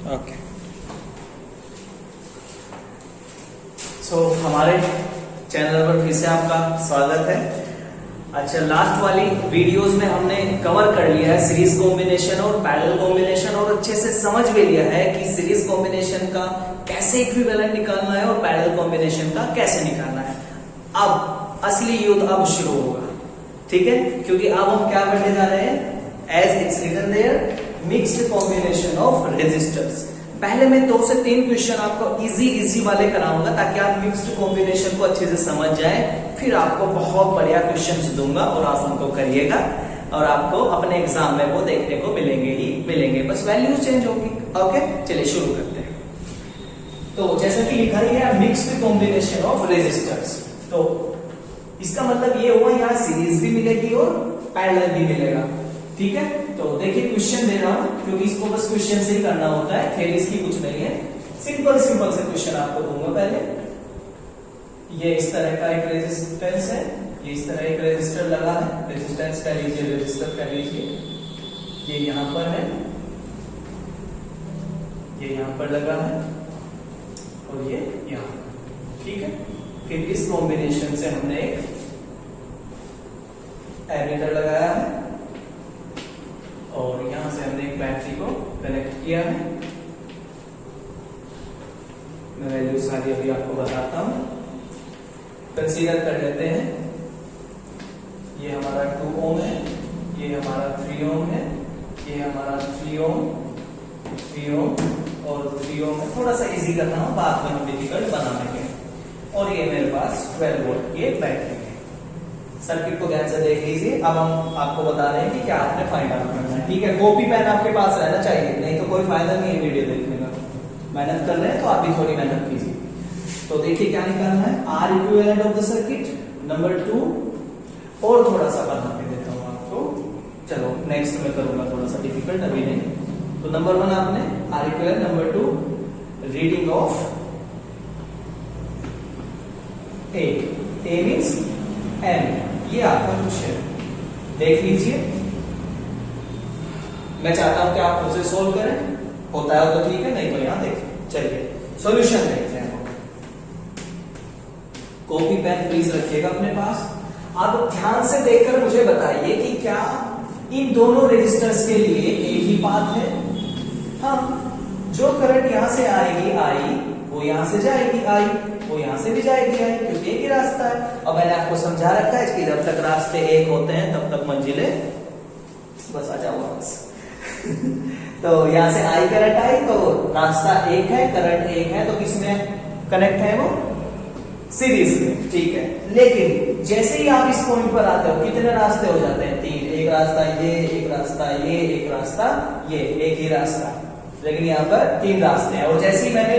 Okay. सो हमारे channel पर फिर से आपका स्वागत है। अच्छा, लास्ट वाली वीडियोस में हमने कवर कर लिया है सीरीज कॉम्बिनेशन और पैरेलल कॉम्बिनेशन, और अच्छे से समझ भी लिया है कि सीरीज कॉम्बिनेशन का कैसे इक्विवेलेंट निकालना है और पैरेलल कॉम्बिनेशन का कैसे निकालना है। अब असली युद्ध अब शुरू होगा, ठीक है, क्योंकि अब हम क्या करने जा रहे हैं, as it's written there, mixed combination of resistors. पहले मैं 2 से 3 क्वेश्चन आपको इजी वाले कराऊंगा ताकि आप मिक्स्ड कॉम्बिनेशन को अच्छे से समझ जाए। फिर आपको बहुत बढ़िया क्वेश्चंस दूंगा और आप उनको करिएगा और आपको अपने एग्जाम में वो देखने को मिलेंगे ही मिलेंगे, बस वैल्यू चेंज होगी। ओके, चलिए शुरू करते हैं। तो जैसा कि लिखा ही है मिक्स्ड कॉम्बिनेशन ऑफ रेजिस्टर्स, तो इसका मतलब ये हुआ यहाँ सीरीज भी मिलेगी और पैरेलल भी मिलेगा, ठीक है। तो देखिए क्वेश्चन दे रहा हूं क्योंकि इसको बस क्वेश्चन से ही करना होता है, थ्योरी इसकी कुछ नहीं है। सिंपल से क्वेश्चन आपको दूंगा। पहले ये इस तरह का एक रेजिस्टेंस है, ये इस तरह एक रेजिस्टर लगा है, रेजिस्टेंस कह लीजिए, रेजिस्टर कह लीजिए, ये यहां पर है, ये यहां पर लगा है और ये यहां, ठीक है। फिर इस कॉम्बिनेशन से हमने एक एमीटर लगाया है और यहां से हमने एक बैटरी को कनेक्ट किया है। मैं वैल्यू सारी अभी आपको बताता हूं। कंसीडर कर लेते हैं, ये हमारा 2 ओम है, ये हमारा 3 ओम है, ये हमारा 3 ओम, 3 ओम और 3 ओम है। थोड़ा सा इजी करना हो, बाद में हम डिफिकल्ट बना देंगे। और ये मेरे पास 12 वोल्ट की एक बैटरी है। सर्किट को ध्यान से देख लीजिए। अब हम आपको बता रहे हैं कि क्या आपने फाइंड आउट करना है, ठीक है। कॉपी पेन आपके पास रहना चाहिए, नहीं तो कोई फायदा नहीं है वीडियो देखने का। मेहनत कर रहे हैं तो आप भी थोड़ी मेहनत कीजिए। तो देखिए क्या निकालना है, R equivalent of the circuit, number 2, और थोड़ा सा बना के देता हूं आपको। चलो नेक्स्ट में करूंगा, थोड़ा सा डिफिकल्ट अभी नहीं। तो नंबर 1 आपने R equivalent, number 2 reading of A means M, ये आपका क्वेश्चन देख लीजिए। मैं चाहता हूं कि आप मुझसे सोल्व करें, होता है तो ठीक है, नहीं तो यहां देखिए। चलिए सॉल्यूशन देखते हैं। कॉपी पेन प्लीज रखिएगा अपने पास। आप ध्यान से देखकर मुझे बताइए कि क्या इन दोनों रेजिस्टर्स के लिए एक ही पाथ है। हाँ, जो करंट यहां से आएगी आई, वो यहां से जाएगी आई, वो यहां से भी जाएगी आई, क्योंकि एक ही रास्ता है। और मैंने आपको समझा रखा है कि जब तक रास्ते एक होते हैं तब तक मंजिलें, बस आ जाओ वापस। तो यहां से आई करंट आई तो रास्ता एक है, करंट एक है, तो किसमें कनेक्ट है, वो सीरीज में, ठीक है। लेकिन जैसे ही आप इस पॉइंट पर आते हो, कितने रास्ते हो जाते हैं, 3। एक रास्ता ये, एक रास्ता ये, एक रास्ता ये, एक ही रास्ता। लेकिन यहाँ पर 3 रास्ते हैं। और जैसे ही मैंने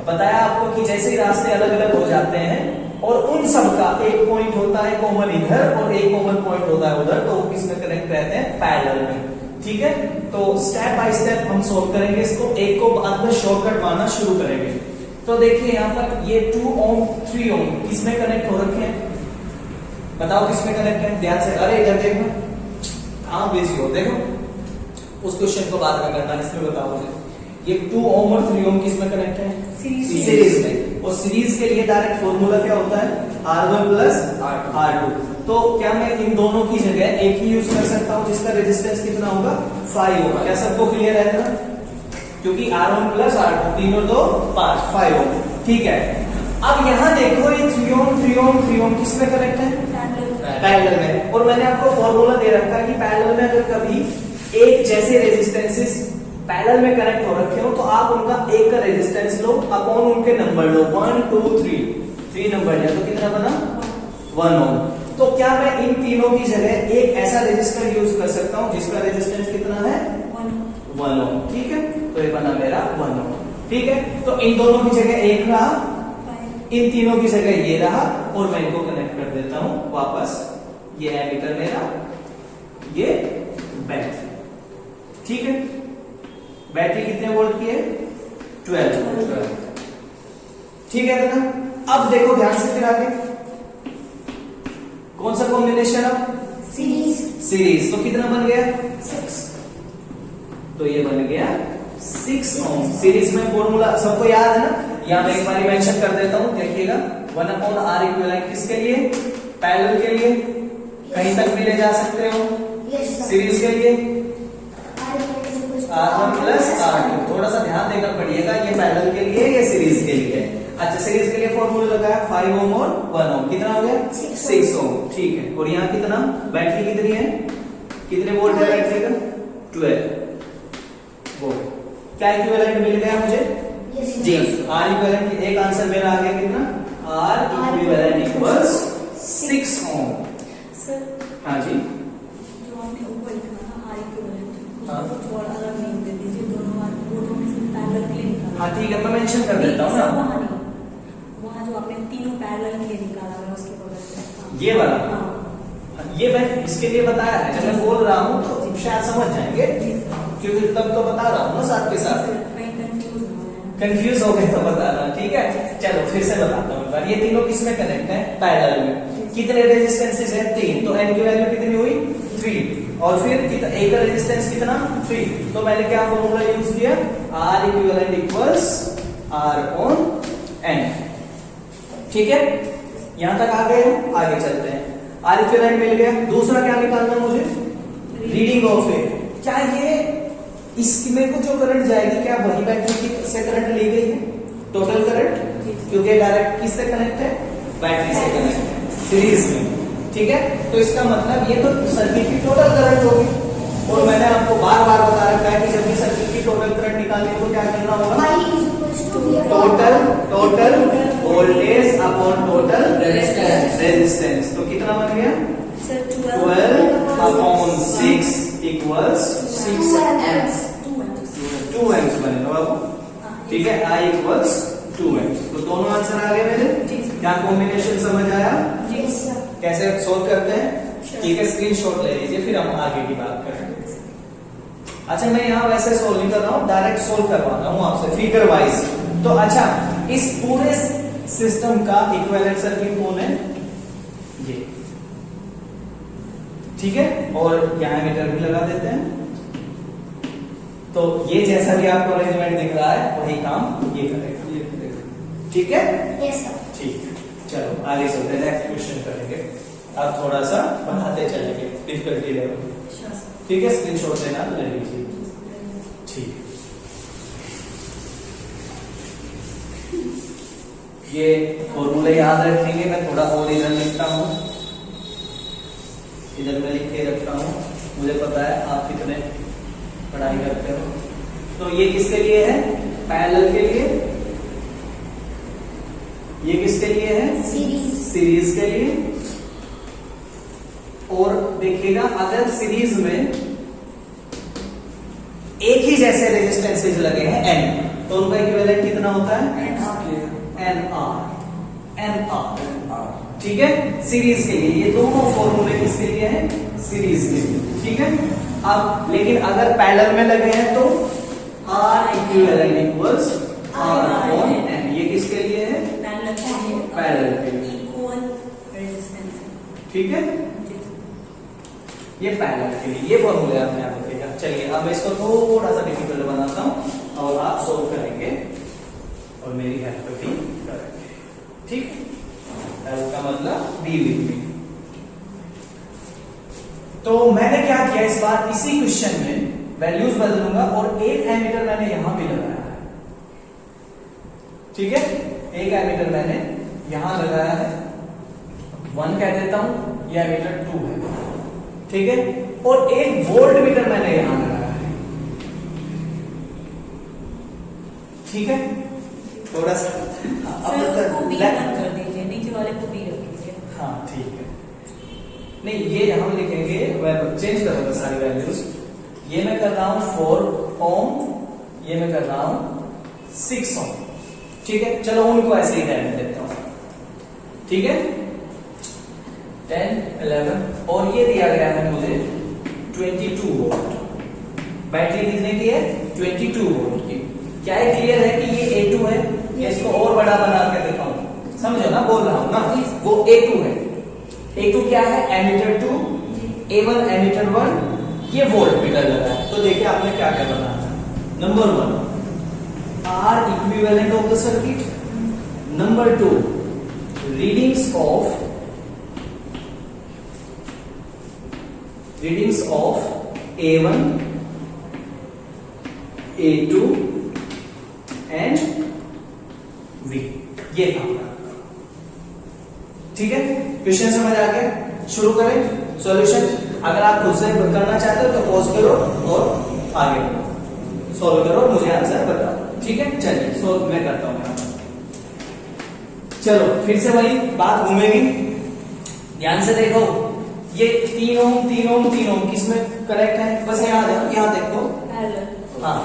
बताया आपको कि जैसे ही रास्ते अलग अलग हो जाते हैं और उन सब का एक पॉइंट होता है कॉमन इधर और एक कॉमन पॉइंट होता है उधर, तो वो किसमें कनेक्ट रहते हैं, पैरेलल में, ठीक है। तो स्टेप बाय स्टेप हम सोल्व करेंगे इसको, एक को बाद में शॉर्टकट मारना शुरू करेंगे। तो देखिए यहाँ पर ये 2 ओम 3 ओम किसमें कनेक्ट हो रखे हैं, बताओ किसमें कनेक्ट है, ध्यान से। अरे इधर देखो, कहां बिजी हो, देखो उस क्वेश्चन को बाद में करना, इसमें बताओ मुझे। ये 2 ओम और 3 ओम किसमें कनेक्ट है, सीरीज में। और सीरीज के लिए डायरेक्ट फॉर्मूला क्या होता है, R1 प्लस R2। तो क्या मैं इन दोनों की जगह एक ही यूज कर सकता हूं जिसका रेजिस्टेंस कितना होगा, 5 होगा। क्या सबको क्लियर है ना, क्योंकि R1 प्लस R2, 3 और 2 5, 5 ओम, ठीक है। अब यहां देखो ये 3 ओम 3 ओम 3 ओम किसमें कनेक्ट है, पैरेलल में। और मैंने आपको फॉर्मूला दे रखा है कि पैरेलल में अगर कभी एक जैसे रेजिस्टेंसेस पैरेलल में कनेक्ट हो रखे हो तो आप उनका एक का रेजिस्टेंस लो अपॉन उनके नंबर लो, 1 2 3 नंबर लिया तो कितना बना, 1 ओम। तो क्या मैं इन तीनों की जगह एक ऐसा रेजिस्टर यूज कर सकता हूं जिसका रेजिस्टेंस कितना है, 1 ओम, ठीक है। तो ये बना मेरा 1 ओम, ठीक है। तो इन दोनों की जगह एक रहा, इन तीनों की जगह ये रहा, और मैं इनको कनेक्ट कर देता हूं वापस। ये एमीटर मेरा, ये बैटरी, ठीक है। बैटरी कितने वोल्ट की है, 12 वोल्ट, ठीक है ना। अब देखो ध्यान से, फिर आगे कौन सा कॉम्बिनेशन, अब सीरीज। तो कितना बन गया, 6। तो ये बन गया 6 ओम। सीरीज में फॉर्मूला सबको याद है ना, यहाँ मैं एक बार मेंशन कर देता हूँ, देखिएगा 1/R इक्विवेलेंट किसके लिए, पैरेलल के लिए, कहीं तक भी ले जा सकते हो, सीरीज के लिए R1 प्लस R2। थोड़ा सा ध्यान देकर पढ़िएगा, ये पैरेलल के लिए, ये सीरीज के लिए। अच्छा, सीरीज के लिए फॉर्मूला लगाया 5 ओम और 1 ओम, कितना हो गया 6 ओम, ठीक है। और यहाँ कितना, बैटरी कितनी है, कितने वोल्ट है बैटरी का, 12 वोल्ट। क्या इक्विवेलेंट मिल गया मुझे जी, R इक्विवेलेंट। एक आंसर मेरा आ गया कितना, R इक्विवेलेंट इक्वल्स 6 ओम। सर हाँ जी, जो आपने ऊपर लिखा था R इक्विवेलेंट, हाँ। उसको थोड़ा अलग नेम दे दीजिए, दोनों में से पैरेलल के लिए निकाला। हाँ ठीक है, मैं मेंशन कर देता हूँ ना। वहाँ जो आपने तीनों पैरेलल के लिए निकाला है उसके बगल में ये वाला, हाँ। ये मैं इसके लिए बताया है, जब मैं बोल रहा हूँ तो शायद समझ जाएंगे, क्योंकि तब तो बता रहा हूँ ना साथ के साथ। कंफ्यूज हो गए तो बता रहा, ठीक है। चलो फिर से बताता हूँ एक बार, ये तीनों किसमें कनेक्ट है, पैरेलल में। कितने रेजिस्टेंसेस है, 3, तो n की वैल्यू कितनी हुई 3, और फिर एक का रेजिस्टेंस कितना 3, तो मैंने क्या फॉर्मूला यूज किया, R equivalent equals R on n, ठीक है। यहां तक आ गए, आगे चलते हैं। R इक्विवेलेंट मिल गया, दूसरा क्या निकालना मुझे, रीडिंग ऑफ ए। क्या ये इसमें को जो करंट जाएगी, क्या वही बैटरी से करंट ली गई है, टोटल करंट, क्योंकि डायरेक्ट किससे कनेक्ट है, बैटरी से कनेक्ट है सीरीज में, ठीक है। तो इसका मतलब ये तो सर्किट की टोटल करंट होगी, और मैंने आपको बार बार बता रखा है कि जब भी सर्किट की टोटल करंट निकालनी है तो क्या करना होगा, total voltage upon total resistance. तो कितना बन गया, 12 अपॉन 6 इक्वल्स 6 एम्प्स, 2 एम्प्स बनेगा बाबू, ठीक है। I equals 2 amps. तो दोनों आंसर आ गए मेरे, क्या कॉम्बिनेशन समझ आया, कैसे सोल्व करते हैं, ठीक है। स्क्रीनशॉट ले लीजिए, फिर हम आगे की बात करेंगे। अच्छा, मैं यहाँ वैसे सोल्व नहीं कर रहा हूँ, डायरेक्ट सोल्व करवाता हूँ आपसे फिगर वाइज। तो अच्छा, इस पूरे सिस्टम का इक्विवेलेंट सर्किट कौन है, ये, ठीक है। और यहाँ मीटर भी लगा देते हैं, तो ये जैसा भी आपको अरेंजमेंट दिख रहा है वही काम ये करेगा, ठीक है। यस सर, ठीक है। चलो आगे चलते हैं, नेक्स्ट क्वेश्चन करेंगे। अब थोड़ा सा बढ़ाते चलेंगे डिफिकल्टी लेवल, ठीक है। स्क्रीनशॉट लेना ले लीजिए, ठीक। ये फॉर्मूले याद रखेंगे, मैं थोड़ा और इधर लिखता हूँ, इधर मैं लिख के रखता हूँ, मुझे पता है आप कितने पढ़ाई करते हो। तो ये किसके लिए है, पैरेलल के लिए, ये किसके लिए है, सीरीज के लिए। और देखिएगा, अगर सीरीज में एक ही जैसे रेजिस्टेंसेज लगे हैं n, तो उनका इक्विवेलेंट कितना होता है, NR, ठीक है। सीरीज के लिए ये दोनों फॉर्मूले किसके लिए हैं, सीरीज के लिए, ठीक है। अब लेकिन अगर पैरेलल में लगे हैं तो R equivalent equals R upon n, ये किसके लिए है, पैरेलल के लिए, इक्वल रेजिस्टेंस, ठीक है। ये पैरेलल के लिए, ये फॉर्मूले आपने याद रखिएगा। चलिए अब मैं इसको थोड़ा सा डिफिकल्ट बनाता हूं और आप सोल्व करेंगे और मेरी हेल्प भी करेंगे, ठीक। हेल्प का मतलब बी विद मी। तो मैंने क्या किया इस बार, इसी क्वेश्चन में वैल्यूज बदलूंगा और एक एमीटर मैंने यहां भी लगाया है, ठीक है। एक एमीटर मैंने यहां लगाया है, 1 कह देता हूं, यह एमीटर 2 है, ठीक है। और एक वोल्ट मीटर मैंने यहां लगाया है, ठीक है। थोड़ा सा कर दीजिए, नीचे वाले को भी रख दीजिए, हाँ ठीक है। नहीं, ये हम लिखेंगे, मैं चेंज करूंगा सारी वैल्यूज। ये मैं कर रहा हूं 4 ओम, ये मैं कर रहा हूं 6 ओम, ठीक है। चलो उनको ऐसे ही रहने देता हूं, ठीक है। 10, 11 और ये दिया गया है मुझे 22 वोल्ट। बैटरी कितने की है, 22 वोल्ट की। क्या है, क्लियर है कि ये A2 है, इसको और बड़ा बना के दिखाऊं, समझो ना, बोल रहा हूं ना, वो A2 है। A2 क्या है, एमीटर 2, A1 एमीटर 1, ये वोल्ट मीटर लगा है। तो देखिए आपने क्या क्या बनाना है, number 1 R equivalent of the circuit, number 2 readings of A1, A2 and V, ये काम करना। ठीक है, क्वेश्चन समझ आ गया? शुरू करें सॉल्यूशन। अगर आप खुद से करना चाहते हो तो पॉज करो और आगे सॉल्व करो, मुझे आंसर बताओ। ठीक है, चलिए सॉल्व मैं करता हूं। चलो फिर से वही बात घूमेगी, ध्यान से देखो। ये 3 ओम 3 ओम 3 ओम किसमें करेक्ट है? बस यहाँ देखो। हाँ,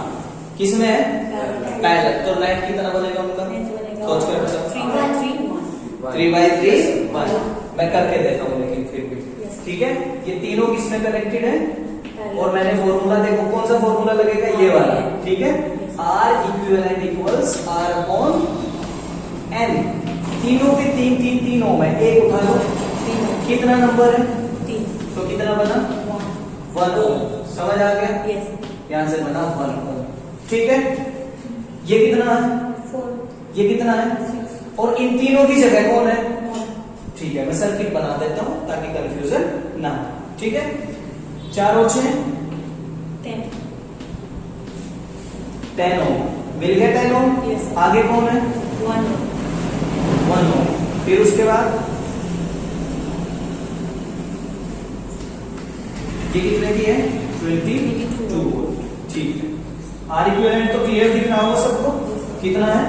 किसमें है? पैरेलल। तो नेट कितना बनेगा उनका? सोच कर बताओ। 3/3 1। मैं करके देता हूँ लेकिन फिर भी। ठीक है, ये तीनों किसमें कनेक्टेड है? और मैंने फॉर्मूला देखो, कौन सा फॉर्मूला लगेगा? ये वाला। ठीक है, R equivalent equals R upon N। तीनों के 3 ओम है, एक उठा लो। कितना नंबर है? 3। तो कितना बना? 1 ओम। समझ आ गया? यस। यहां से बना 1 ओम। ठीक है, ये कितना है? 4। ये कितना है? 6। और इन तीनों की जगह कौन है? ठीक है, मैं सर्किट बना देता हूं ताकि कंफ्यूजन ना हो। ठीक है, 4 और 6 10 ओम। मिल गया 10 ओम। Yes. आगे कौन है? 1 ओम। फिर उसके बाद ये कितने की है? 22 वोल्ट। ठीक है, आर इक्विवेलेंट तो क्लियर दिख रहा होगा सबको? कितना है?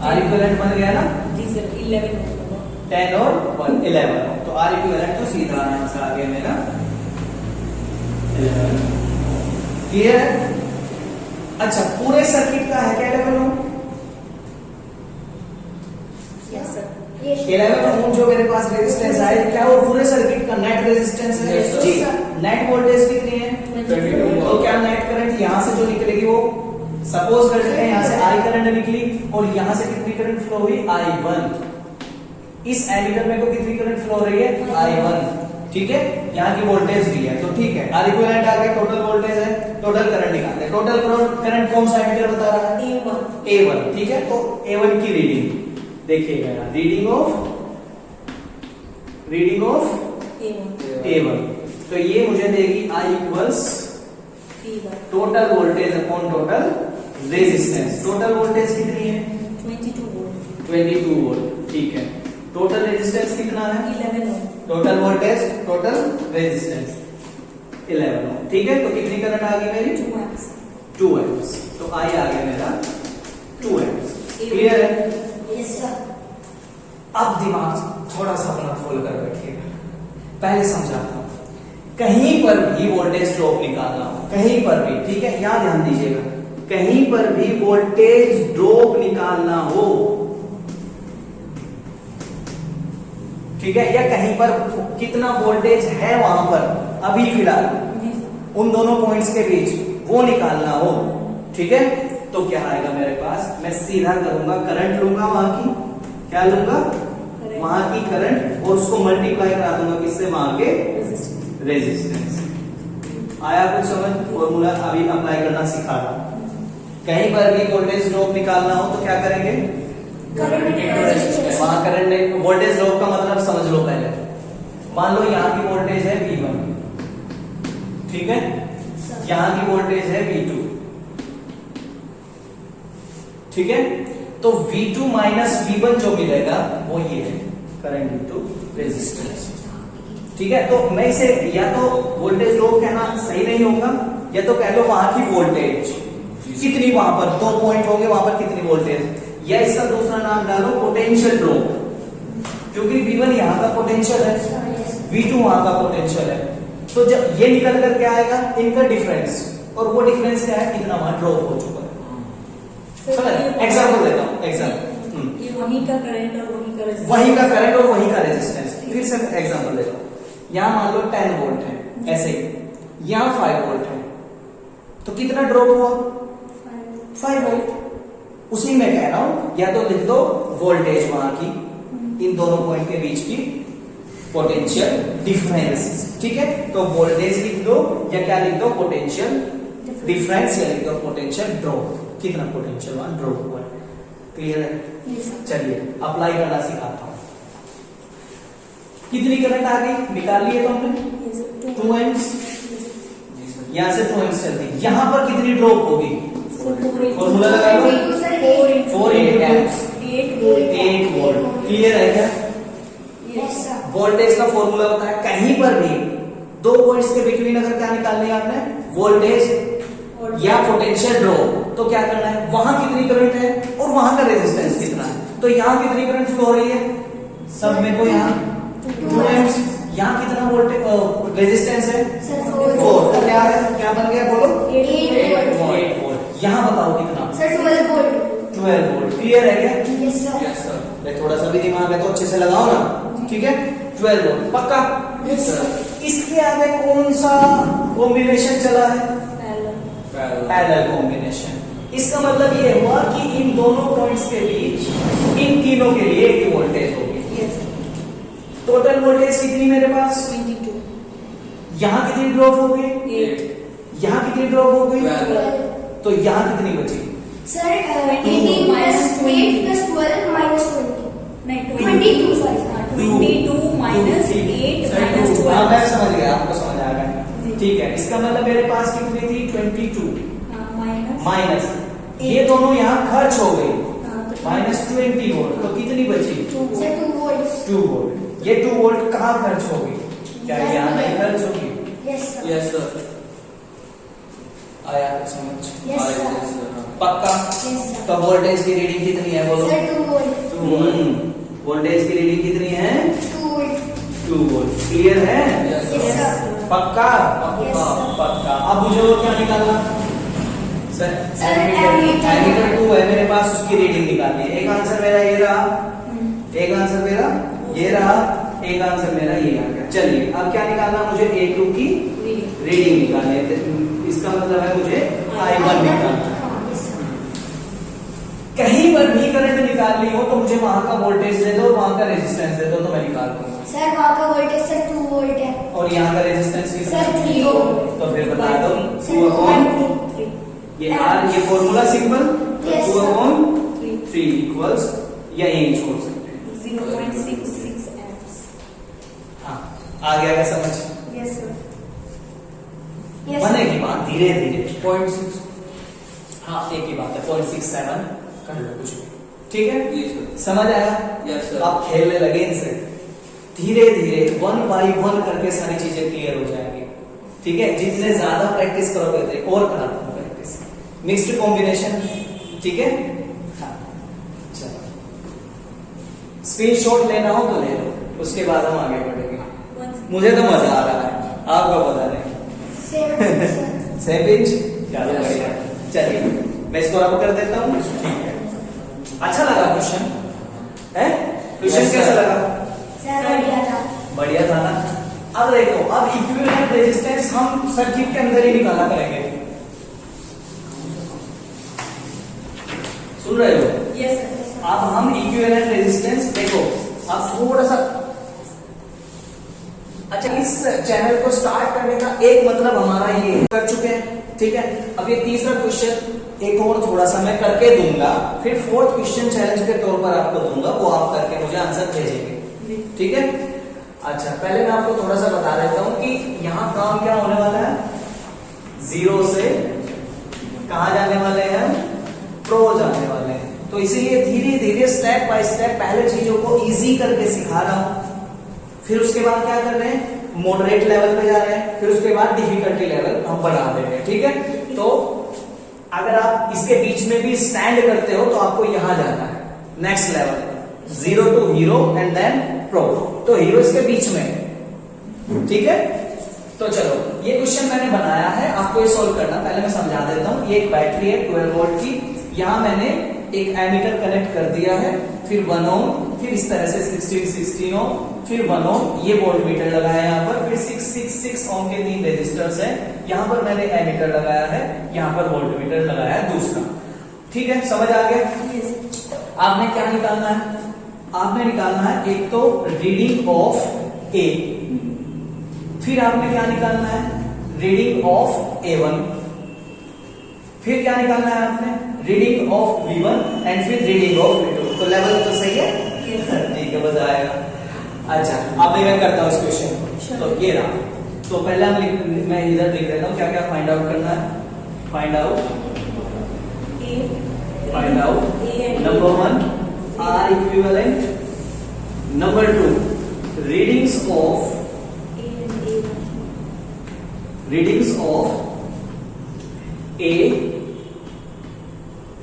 आर इक्विवेलेंट बन गया ना? जी सर, 11 10 और 1 11। तो आर इक्विवेलेंट तो सीधा आंसर आ गया मेरा 11। क्लियर है? अच्छा, पूरे सर्किट का है क्या 11 ओम? Yes sir. 11 ओम जो मेरे पास रेजिस्टेंस है, क्या वो पूरे सर्किट का नेट रेजिस्टेंस है? Yes, जी। sir. नेट वोल्टेज कितनी है? 22। तो क्या नेट करंट यहां से जो निकलेगी वो, सपोज करते हैं यहां से आई करंट निकली और यहां से कितनी करंट फ्लो हुई? I1। इस एमीटर में को कितनी करंट फ्लो हो रही है? I1। ठीक है, यहाँ की वोल्टेज भी है, तो ठीक है। आर इक्विवेलेंट आ गया, टोटल वोल्टेज है, टोटल करंट निकालते हैं। टोटल करंट कौन सा एमीटर बता रहा है? A1। ठीक है, तो A1 की रीडिंग देखिएगा, रीडिंग ऑफ A1। तो ये मुझे देगी I equals total voltage upon total resistance. Total voltage कितनी है? 22 वोल्ट। ठीक है, टोटल रेजिस्टेंस कितना है? 11 ओम। टोटल वोल्टेज टोटल रेजिस्टेंस 11 ओम। ठीक है, तो कितनी करंट आ गई मेरी? 2 amps। 2 एम्प्स। तो आई आ गया मेरा 2 एम्प्स। क्लियर है? Yes sir. अब दिमाग थोड़ा सा अपना खोल कर बैठिएगा। पहले समझाता हूं, कहीं पर भी वोल्टेज ड्रॉप निकालना हो, कहीं पर भी, ठीक है, यहां ध्यान दीजिएगा, कहीं पर भी वोल्टेज ड्रॉप निकालना हो, ठीक है, या कहीं पर कितना वोल्टेज है वहां पर अभी फिलहाल उन दोनों पॉइंट्स के बीच वो निकालना हो, ठीक है, तो क्या आएगा मेरे पास? मैं सीधा करूंगा, करंट लूंगा वहां की, क्या लूंगा? वहां की करंट, और उसको मल्टीप्लाई करा दूंगा किससे? वहां के रेजिस्टेंस। आया कुछ समझ? फॉर्मूला अभी अप्लाई करना सिखा रहा। कहीं पर भी वोल्टेज ड्रॉप निकालना हो तो क्या करेंगे? वहां करंट, वोल्टेज ड्रॉप का मतलब समझ लो पहले। मान लो यहाँ की वोल्टेज है V1, ठीक है, यहाँ की वोल्टेज है V2, ठीक है, तो V2 माइनस V1 जो मिलेगा वो ये है करंट इनटू रेजिस्टेंस। ठीक है, तो मैं इसे या तो वोल्टेज ड्रॉप कहना सही नहीं होगा, या तो कह लो वहां की वोल्टेज कितनी, वहां पर 2 पॉइंट होंगे, वहां पर कितनी वोल्टेज, या इसका दूसरा नाम डालो पोटेंशियल ड्रॉप, क्योंकि V1 यहाँ का पोटेंशियल है, V2 वहां का पोटेंशियल है। तो जब ये निकल करके आएगा इनका डिफरेंस, और वो डिफरेंस क्या है? कितना वहां ड्रॉप हो चुका है। समझ? एग्जाम्पल देता हूं, एग्जाम्पल, ये वही का करंट और वही का रेजिस्टेंस, वही का करंट और वही का रेजिस्टेंस। फिर से एग्जाम्पल देता हूं, यहां मान लो 10 वोल्ट है, ऐसे ही यहां 5 वोल्ट है, तो कितना ड्रॉप हुआ? 5 वोल्ट। उसी में कह रहा हूं, या तो लिख दो वोल्टेज वहां की, इन दोनों पॉइंट के बीच की पोटेंशियल डिफरेंस, ठीक है, तो वोल्टेज लिख दो या क्या लिख दो? पोटेंशियल डिफरेंस यानी कि पोटेंशियल ड्रॉप, कितना पोटेंशियल वहां ड्रॉप हुआ है। क्लियर है? Yes, sir. चलिए अप्लाई करना सिखाता हूं। कितनी करंट आ गई निकाल लिए तो हमने Yes, sir. 2 amps, Yes, sir. यहां से 2 एम्प्स चलती, यहां पर कितनी ड्रॉप होगी? Sir, 4 into फॉर्मूला लगा लो। 4 into 8 volt. 8 वोल्ट। क्लियर है क्या? Yes, sir. वोल्टेज का फॉर्मूला होता है कहीं पर भी दो पॉइंट्स के बिटवीन अगर क्या निकालनी है आपने, वोल्टेज या पोटेंशियल ड्रॉप, तो क्या करना है, वहां कितनी करंट है और वहां का रेजिस्टेंस कितना है। तो यहां कितनी करंट फ्लो हो रही है, सब में को यहां 2 एम्प्स, यहां कितना वोल्टेज रेजिस्टेंस है 4, तो क्या है, क्या बन गया बोलो 8 volt. 8 वोल्ट। यहां बताओ कितना, सर 12 वोल्ट। 12 वोल्ट। क्लियर है क्या? Yes sir. Yes sir. भाई थोड़ा सा भी दिमाग है तो अच्छे से लगाओ ना, ठीक है। 12 वोल्ट पक्का? Yes sir. इसके आगे कौन सा कॉम्बिनेशन चला है? Parallel. Parallel combination. इसका मतलब ये हुआ कि इन दोनों पॉइंट्स के बीच इन तीनों के लिए एक ही वोल्टेज होगी। Yes, sir. टोटल वोल्टेज कितनी मेरे पास, 22. यहां कितनी ड्रॉप हो गई, 8. यहां कितनी ड्रॉप हो गई, 12. तो यहां कितनी बची? Sir 18 plus 8 plus 12 minus 20। नहीं, 22 sorry। 22 minus 8 minus 12. हाँ मैं समझ गया, आपको समझ आ गया। जी। ठीक है, इसका मतलब मेरे पास कितनी थी 22 Minus. माइनस ये दोनों यहाँ खर्च हो गई तो माइनस 20 वोल्ट, तो कितनी बची 2 सर 2 वोल्ट। 2 वोल्ट। ये 2 वोल्ट कहाँ खर्च होगी, क्या यहाँ नहीं खर्च होगी? Yes sir. Yes sir. आया कुछ समझ? Yes sir. पक्का? Yes sir. तो वोल्टेज की रीडिंग कितनी है बोलो? Sir 2 volt. वोल्टेज की रीडिंग कितनी है? 2 वोल्ट। 2 वोल्ट। क्लियर है? Yes sir. पक्का? Yes, sir. पक्का। अब मुझे वो क्या निकालना सर? Sir, एमीटर 2 है मेरे पास, उसकी रीडिंग निकालनी है। एक आंसर मेरा ये रहा, एक आंसर मेरा ये रहा, एक आंसर मेरा ये आ गया। चलिए अब क्या निकालना मुझे, A2 की reading. रीडिंग निकालनी है। तो इसका मतलब है मुझे I1 निकालना है। हाँ, यस सर। कहीं पर भी करंट निकालनी हो तो मुझे वहां का वोल्टेज दे दो, वहां का रेजिस्टेंस दे दो, तो मैं निकाल दूंगा। सर वहाँ का वोल्टेज सर 2 वोल्ट है। और यहाँ का रेजिस्टेंस कितना सर, 3 ओम। तो फिर बता दो सर, 2 अपॉन 3. ये आर, ये formula simple, Yes, 2 sir. Upon 3. 3 equals, या यही छोड़ सकते हैं। 0.66 amps. हाँ आ गया क्या समझ? Yes, sir. यस बनेगी बात धीरे धीरे। 0.6। हाँ एक ही बात है, 0.67 कर लो कुछ भी, ठीक है। जी सर। समझ आया? Yes sir. आप खेलने लगे इनसे, धीरे धीरे 1 by 1 करके सारी चीजें क्लियर हो जाएंगी, ठीक है। जितने ज्यादा प्रैक्टिस करोगे और कराता हूँ प्रैक्टिस, मिक्स्ड कॉम्बिनेशन, ठीक है। हाँ चलो स्क्रीनशॉट लेना हो तो ले लो, उसके बाद हम आगे बढ़ेंगे। मुझे तो मजा आ रहा है, आपको पता नहीं। सर। सेम पिंच, चलो बढ़िया। चलिए मैं इसको रब कर देता हूँ, ठीक है। अच्छा लगा क्वेश्चन है? Question Yes, sir. कैसा लगा? सर बढ़िया था। बढ़िया था ना। अब देखो, अब इक्विवेलेंट रेजिस्टेंस हम सर्किट के अंदर ही निकाला करेंगे। सुन रहे हो? Yes, sir. अब हम इक्विवेलेंट रेजिस्टेंस देखो, अब थोड़ा सा अच्छा, इस चैनल को स्टार्ट करने का एक मतलब हमारा ये कर चुके हैं, ठीक है। अब ये तीसरा क्वेश्चन एक और थोड़ा सा मैं करके दूंगा, फिर 4th क्वेश्चन चैलेंज के तौर पर आपको दूंगा, वो आप करके मुझे आंसर भेजेंगे, ठीक है। अच्छा पहले मैं आपको थोड़ा सा बता देता हूं कि यहाँ काम क्या होने वाला है, 0 से कहा जाने वाले हैं, प्रो जाने वाले हैं। तो इसीलिए धीरे धीरे स्टेप बाय स्टेप पहले चीजों को इजी करके सिखा रहा हूं, फिर उसके बाद क्या कर रहे हैं, मॉडरेट लेवल पे जा रहे हैं, फिर उसके बाद डिफिकल्टी लेवल हम बढ़ा दे रहे हैं, ठीक है। तो अगर आप इसके बीच में भी स्टैंड करते हो तो आपको यहां जाना है, next level, 0 to hero and then pro. तो हीरो इसके बीच में, ठीक है। तो चलो ये क्वेश्चन मैंने बनाया है, आपको ये सॉल्व करना, पहले मैं समझा देता हूं। ये एक बैटरी है 12 वोल्ट की, यहां मैंने एक एमीटर कनेक्ट कर दिया है, फिर 1 ओम, फिर इस तरह से 16 ओम, फिर 1 ओम, ये वोल्ट मीटर लगाया है यहाँ पर, फिर 666 ओम के 3 रेजिस्टर्स हैं, यहाँ पर मैंने एमीटर लगाया है, यहाँ पर वोल्ट मीटर लगाया है दूसरा, ठीक है। समझ आ गया? आपने क्या निकालना है, आपने निकालना है एक तो रीडिंग ऑफ ए, फिर आपने क्या निकालना है, रीडिंग ऑफ A1, फिर क्या निकालना है आपने, रीडिंग ऑफ V1 एंड फिर रीडिंग ऑफ V2। तो लेवल तो सही है, ठीक है, मजा आएगा। अच्छा अब मैं करता हूँ इस क्वेश्चन को। तो ये रहा, तो पहले मैं इधर लिख देता हूँ क्या क्या फाइंड आउट करना है। Find out number 1 R equivalent, number 2 readings of A,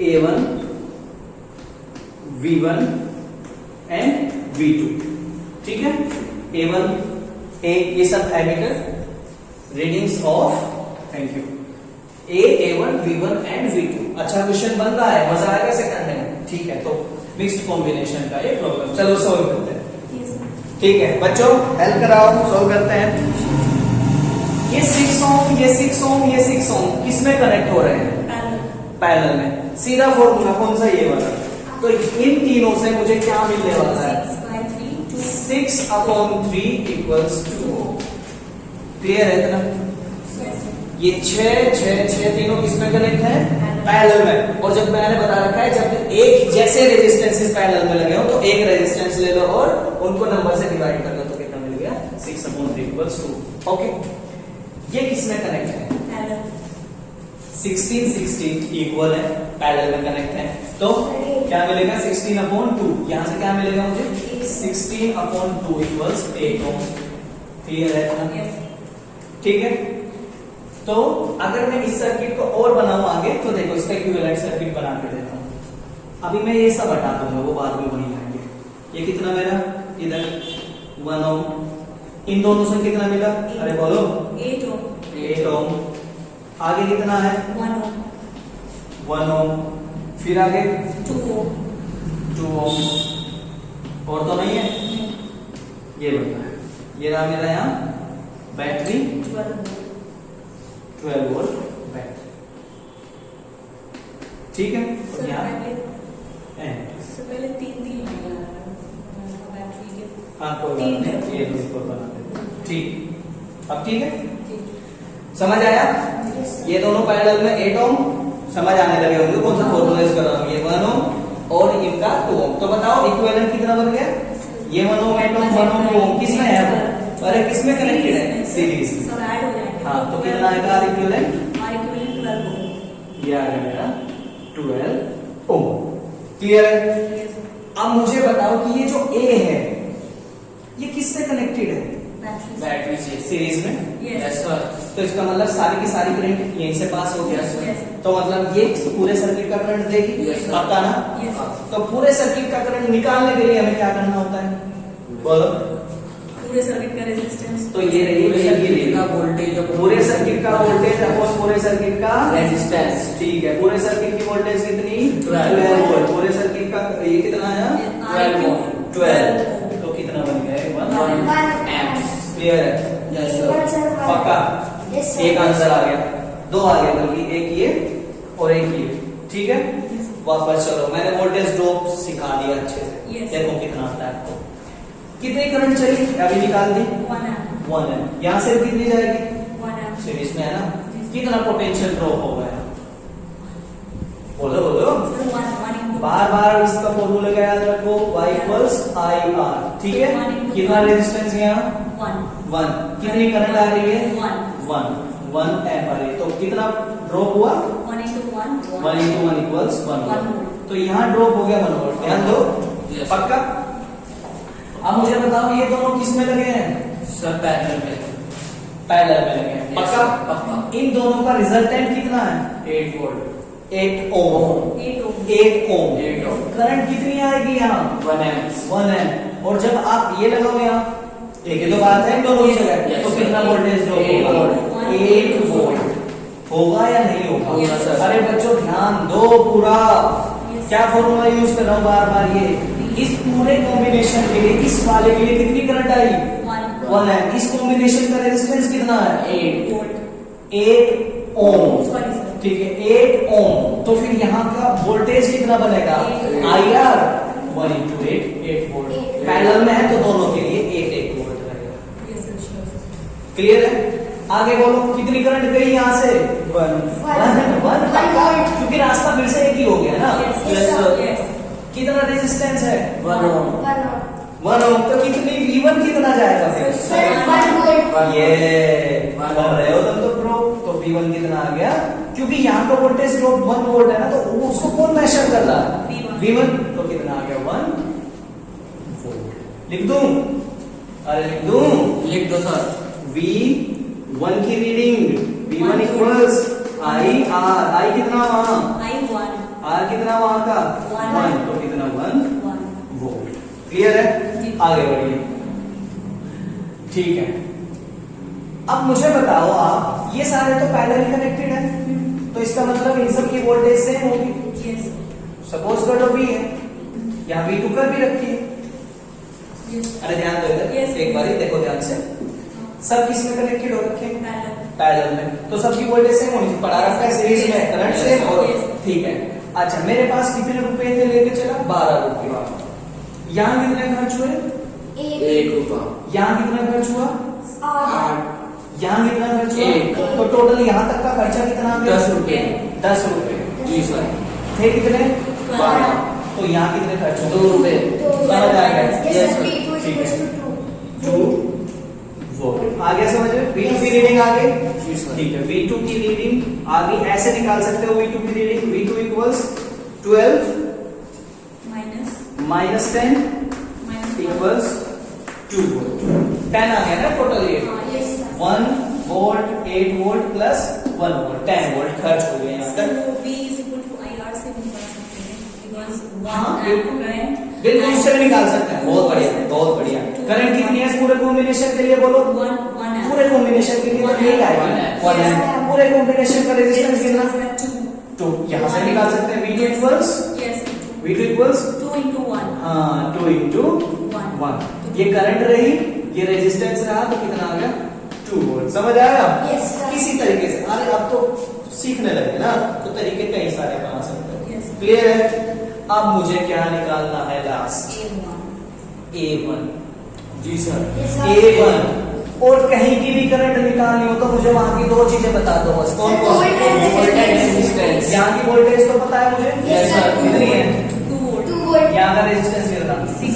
A1, V1 and V2, ठीक है। A1 A ये sub editor readings of, thank you, A1, V1 and V2। अच्छा क्वेश्चन बन रहा है, मजा आएगा सेकंड में, ठीक है। तो मिक्स्ड कॉम्बिनेशन का ये प्रॉब्लम, चलो सॉल्व करते हैं, ठीक है बच्चों, हेल्प कराओ, सॉल्व करते हैं। ये 6 ओम, ये 6 ओम, ये 6 ओम किसमें कनेक्ट हो रहे हैं, पैरेलल में। सीधा फॉर्मूला कौन सा, ये वाला। तो इन तीनों से मुझे क्या मिलने वाला है, 6/3 इक्वल्स 2 ओम। क्लियर है इतना? ये 6 तीनों किसमें कनेक्ट है, पैरेलल में। और जब मैंने बता रखा है जब एक जैसे रेजिस्टेंसेस पैरेलल में लगे हो तो एक रेजिस्टेंस ले लो और उनको नंबर से डिवाइड कर दो, तो कितना मिल गया, 6/3 इक्वल्स 2। ओके, ये किसमें कनेक्ट है, 16 इक्वल है, पैरेलल में कनेक्ट है। तो क्या मिलेगा, 16/2। यहां से क्या मिलेगा मुझे, 16/2 इक्वल्स 8 ओम। क्लियर है? ठीक है। तो अगर मैं इस सर्किट को और बनाऊं आगे, तो देखो इसका इक्विवेलेंट सर्किट बना के देता हूं। अभी मैं ये सब हटा दूंगा, वो बाद में वही आएंगे। ये कितना मेरा, इधर 1 ओम, इन दोनों से कितना मिला, अरे बोलो, 8 ओम। आगे कितना है, 1 ओम। फिर आगे 2 ओम। और तो नहीं है, ये बनता है। ये रहा मेरा यहाँ बैटरी 12 वोल्ट बैटरी, ठीक है। सर यहाँ पहले 3 बैटरी के, हाँ कोई बात नहीं, ये इसको बना देते, ठीक। अब ठीक है, समझ आया? ये दोनों पैरेलल में 8 ओम, समझ आने लगे होंगे कौन सा फॉर्मूला यूज कर रहा हूँ। ये 1 ओम और इनका 2 ओम। तो बताओ इक्विवेलेंट कितना बन गया, ये 1 ओम 8 ओम 1 ओम 2 ओम किसमें है, अरे किसमें कनेक्टेड है, सीरीज में। सब ऐड हो जाएंगे। हाँ, तो कितना आएगा R इक्विवेलेंट, 12 ओम। ये आ गया मेरा 12 ओम। क्लियर है? अब मुझे बताओ कि ये जो A है ये किससे कनेक्टेड है, बैटरी से, सीरीज में। Yes sir. तो इसका मतलब सारी की सारी करंट यहीं से पास हो गया। Yes. तो मतलब ये पूरे सर्किट का करंट देगी, Yes, sir. पक्का ना? Yes. तो पूरे सर्किट का करंट निकालने के लिए हमें क्या करना होता है, बोलो। पूरे सर्किट का रेजिस्टेंस, तो ये रही का वोल्टेज, पूरे सर्किट का वोल्टेज अपॉन पूरे सर्किट का रेजिस्टेंस, ठीक है। पूरे सर्किट की वोल्टेज कितनी, 12 वोल्ट। पूरे सर्किट का ये कितना आया, 12। तो कितना बन गया, 1 एम्प्स। क्लियर है, यस सर, पक्का। एक आंसर आ गया, 2 आ गया बल्कि, एक ये और एक ये, ठीक है। वापस चलो, मैंने वोल्टेज ड्रॉप सिखा दिया अच्छे से, Yes. देखो कितना आता है आपको। कितनी करंट चली, अभी निकाल दी, 1 है। यहाँ से कितनी जाएगी, सीरीज में है ना। कितना पोटेंशियल ड्रॉप होगा, बोलो बोलो, बार बार इसका फॉर्मूला याद रखो, Y इक्वल्स IR, ठीक है। कितना रेजिस्टेंस यहाँ, 1। कितनी करंट आ रही है, 1 एम्प आ रही है। तो कितना ड्रॉप हुआ, 1 into 1 इक्वल्स 1। तो यहाँ ड्रॉप हो गया 1 वोल्ट, ध्यान दो, पक्का। अब मुझे बताओ ये दोनों किस में लगे हैं, सर पैरेलल में, पैरेलल में लगे हैं, पक्का। पक्का। इन दोनों का रिजल्टेंट कितना है, 8 वोल्ट, 8 ओम। 8 ओम। करंट कितनी आएगी यहाँ, 1 एम्प्स। 1 एम्प। और जब आप ये लगाओगे यहाँ, एक ही तो बात है इन दोनों की जगह, Yes, तो sir. कितना वोल्टेज ड्रॉप 8 होगा, वोल्ट। 8 वोल्ट होगा या नहीं होगा। Yes, sir. अरे बच्चों ध्यान दो पूरा, Yes. क्या फॉर्मूला यूज कर रहा हूँ बार बार, ये इस पूरे कॉम्बिनेशन के लिए, इस वाले के लिए कितनी करंट आई, 1 एम्प। इस कॉम्बिनेशन का रेजिस्टेंस कितना है, 8 ओम, ठीक है, 8 ओम। तो फिर यहाँ का वोल्टेज कितना बनेगा, IR 1 into 8 वोल्ट। पैरेलल में है तो दोनों के लिए 8 वोल्ट रहेगा। क्लियर है? आगे बोलो कितनी करंट गई यहाँ से? One. One volt. क्योंकि रास्ता फिर से एक ही हो गया ना। Yes, sir. Yes. कितना रेजिस्टेंस है? 1 ohm. 1 ohm. 1 ohm। तो कितनी V1 कितना जाएगा फिर? Sir, 1 volt. ये कर रहे हो तुम तो प्रो। तो V1 कितना आ गया? क्योंकि यहाँ का वोल्टेज ड्रॉप 1 वोल्ट है ना, तो वो उसको कौन मेजर कर रहा है? V1। तो कितना आ गया? 1 वोल्ट। लिख दूं? अरे लिख दूं? लिख दो सर। V1 की reading V1 equals IR। I कितना वहां? I1. R कितना वहां का? One. 1। तो कितना? 1 1. वोल्ट। क्लियर है? जी। आगे बढ़िए। ठीक है, अब मुझे बताओ आप, ये सारे तो पैरेलली कनेक्टेड है, तो इसका मतलब इन सब की वोल्टेज सेम होगी। Yes. सपोज कर लो V है, यहाँ V2 कर भी रखी है। Yes. अरे ध्यान दो इधर, Yes. एक बारी देखो ध्यान से, सब किसमें कनेक्टेड हो रखे हैं? Parallel. पैरेलल में, तो सबकी वोल्टेज सेम होनी चाहिए। पढ़ा रखा है सीरीज में, करंट सेम और Yes. ठीक है। अच्छा, मेरे पास कितने रुपए थे लेके चला? 12 रुपए। यहाँ कितने खर्च हुए? 1 रुपया। यहाँ कितना खर्च हुआ? 8. यहाँ कितना खर्च हुआ? एक। तो टोटल यहाँ तक का खर्चा कितना आ गया? 10 रुपए। 10 रुपए। जी सर। थे कितने? 12। तो यहाँ कितने खर्च हुए? 2 रुपए। समझ आ गया? Yes, Yes, sir. sir. V2 is ठीक है। equals to 2. 2 वोल्ट। आ गया समझ में? V2 की रीडिंग आ गई? जी सर। ठीक है, V2 की रीडिंग आ गई। ऐसे निकाल सकते हो V2 की reading. V2 equals 12 Minus. Minus 10 Minus. Equals 2 volt. 10 आ गया ना टोटल ये? Yes, sir. 1 volt 8 volt plus 1 volt 10 volt खर्च हो गए यहाँ तक। So V is equal to IR से भी निकाल सकते हैं because हाँ, 1 amp current. बिल्कुल उससे भी निकाल सकते हैं। बहुत बढ़िया, बहुत बढ़िया। करंट कितनी है पूरे कॉम्बिनेशन के लिए? बोलो। 1 amp. पूरे कॉम्बिनेशन के लिए तो यही आएगा। 1 amp। पूरे कॉम्बिनेशन का रेजिस्टेंस कितना? 2. तो यहाँ से निकाल सकते हैं V2 equals Yes. V2 equals 2 into 1. हाँ 2 into 1। ये करंट रही, ये रेजिस्टेंस रहा, तो कितना आ गया? 2 वोल्ट। समझ आया? Yes, sir. किसी तरीके से। अरे अब तो सीखने लगे ना, तो तरीके कई सारे बना सकते हो। Yes. क्लियर है? अब मुझे क्या निकालना है लास्ट? A1. A1। जी सर। Yes, sir. A1 और कहीं की भी करंट निकालनी हो तो मुझे वहां की दो चीजें बता दो बस। कौन कौन? Voltage, resistance। यहाँ की वोल्टेज तो पता है मुझे? Yes, sir. कितनी है? 2 volt. 2 volt. यहाँ का रेजिस्टेंस कितना? 6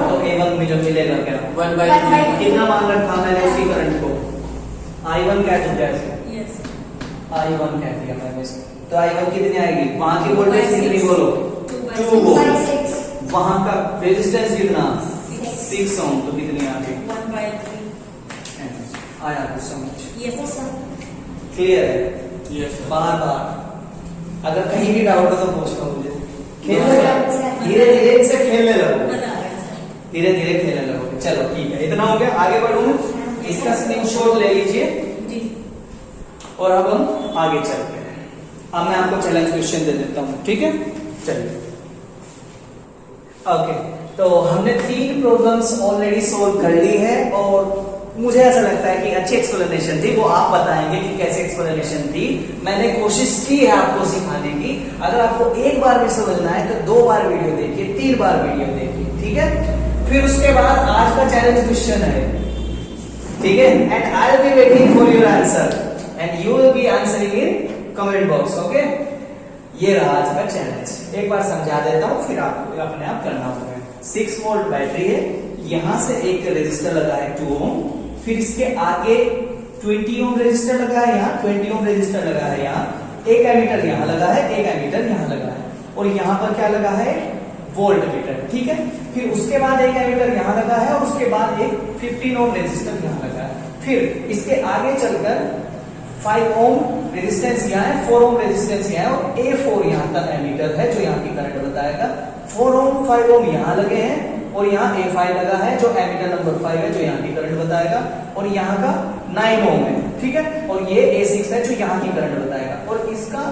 तो A1 में जो मिलेगा क्या? 1/3। कितना मान रखा मैंने उसी करंट को? I1 कह दूं कैसे? Yes. I1 कह दिया मैंने इसको। तो I1 कितनी आएगी? वहां की वोल्टेज कितनी बोलो? 2 By वोल्ट। 6. वहां का रेजिस्टेंस कितना? 6. 6 ओम। तो कितनी आ गई? 1/3. आया कुछ समझ? Yes. Yes, sir. क्लियर है? Yes sir. बार बार अगर कहीं भी डाउट हो तो पूछो मुझे। खेलने Yes, लगो। sir. धीरे धीरे इनसे खेलने लगो। मजा आ गया सर। धीरे धीरे खेलने लगोगे। चलो ठीक है, इतना हो गया। आगे बढ़ूं, इसका स्क्रीनशॉट ले लीजिए जी। और अब हम आगे चलते हैं। अब मैं आपको चैलेंज क्वेश्चन दे देता हूं, ठीक है? चलिए। ओके, तो हमने 3 प्रॉब्लम्स ऑलरेडी सोल्व कर ली है और मुझे ऐसा लगता है कि अच्छी एक्सप्लेनेशन थी। वो आप बताएंगे कि कैसे एक्सप्लेनेशन थी। मैंने कोशिश की है आपको सिखाने की। अगर आपको एक बार भी समझना है तो 2 बार वीडियो देखिए, 3 बार वीडियो देखिए, ठीक है? फिर उसके बाद आज का चैलेंज क्वेश्चन है, ठीक है? And I will be waiting for your answer and you will be answering in comment box. Okay, ये रहा आज का चैलेंज। एक बार समझा देता हूं, फिर आपको अपने आप करना होगा। 6 वोल्ट बैटरी है, यहां से एक रेजिस्टर लगा है 2 ओम, फिर इसके आगे 20 ओम रेजिस्टर लगा है, यहाँ 20 ओम रेजिस्टर लगा है, यहाँ एक एमीटर यहाँ लगा है, एक एमीटर यहाँ लगा है, और यहाँ पर क्या लगा है? वोल्ट मीटर, ठीक है? फिर उसके बाद एक एमीटर यहाँ लगा है और उसके बाद एक 15 ओम रेजिस्टर यहाँ लगा है। फिर इसके आगे चलकर 5 ओम रेजिस्टेंस यहाँ है, 4 ओम रेजिस्टेंस यहाँ है और A4 यहाँ का एमीटर है जो यहाँ की करंट बताएगा। 4 ओम 5 ओम यहाँ लगे हैं और यहाँ A5 लगा है जो एमीटर नंबर 5 है जो यहाँ की करंट बताएगा, और यहाँ का 9 ओम है, ठीक है? और ये A6 है जो यहाँ की करंट बताएगा, और इसका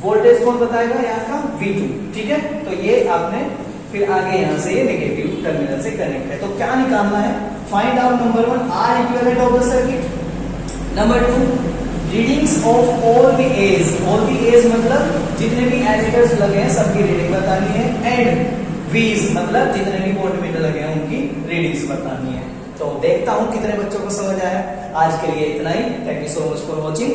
वोल्टेज कौन बताएगा? यहाँ का V2, ठीक है? तो ये आपने फिर आगे यहाँ से ये नेगेटिव टर्मिनल से कनेक्ट है। तो क्या निकालना है? Find out number 1 R equivalent of the circuit. Number 2 readings of all the A's. All the A's मतलब जितने भी एमीटर्स लगे हैं सबकी रीडिंग बतानी है, एंड V's मतलब जितने भी वोल्टमीटर लगे हैं उनकी रीडिंग्स बतानी है। तो देखता हूं कितने बच्चों को समझ आया। आज के लिए इतना ही। Thank you so much for watching.